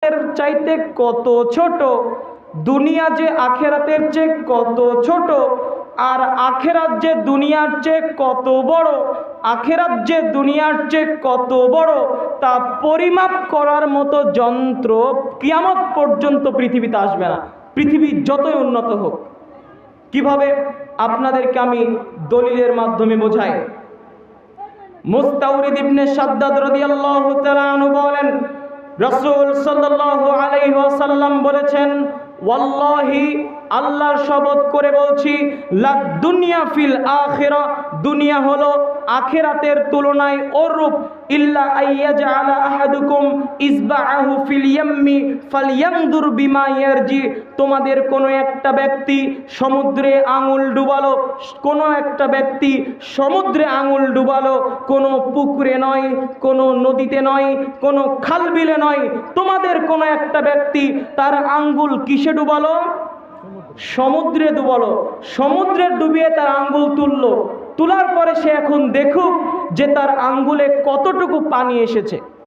এর চাইতে কত ছোট, দুনিয়া যে আখেরাতের চেয়ে কত ছোট, আর আখেরাত যে দুনিয়ার চেয়ে কত বড়, আখেরাত যে দুনিয়ার চেয়ে কত বড়, তা পরিমাপ করার মতো যন্ত্র কিয়ামত পর্যন্ত পৃথিবীতে আসবে না, পৃথিবী যতই উন্নত হোক। কিভাবে? আপনাদেরকে আমি দলিলের মাধ্যমে বোঝাই। মুস্তাওরিদ ইবনে শাদ্দাদ রাদিয়াল্লাহু তাআলা আনহু বলেন, রাসূল সাল্লাল্লাহু আলাইহি ওয়াসাল্লাম বলেছেন, ওয়াল্লাহি, আল্লাহর শপথ করে বলছি, লাদ দুনিয়া ফিল আখিরা, দুনিয়া হলো আখিরাতের তুলনায় অরূপ, ইল্লা আইয়াজআলা আহাদুকুম ইসবাআহু ফিল ইয়াম্মি ফালইয়ানদুর বিমা ইয়ারজি। তোমাদের কোনো একটা ব্যক্তি সমুদ্রে আঙুল ডুবালো, কোনো একটা ব্যক্তি সমুদ্রে আঙুল ডুবালো, কোনো পুকুরে নয়, কোনো নদীতে নয়, কোনো খাল বিলে নয়, তোমাদের কোনো একটা ব্যক্তি তার আঙ্গুল কিসে ডুবালো? সমুদ্রে ডুবালো। সমুদ্রে ডুবিয়ে তার আঙ্গুল তুললো, তোলার পরে সে এখন দেখুক যে তার আঙ্গুলে কতটুকু পানি এসেছে।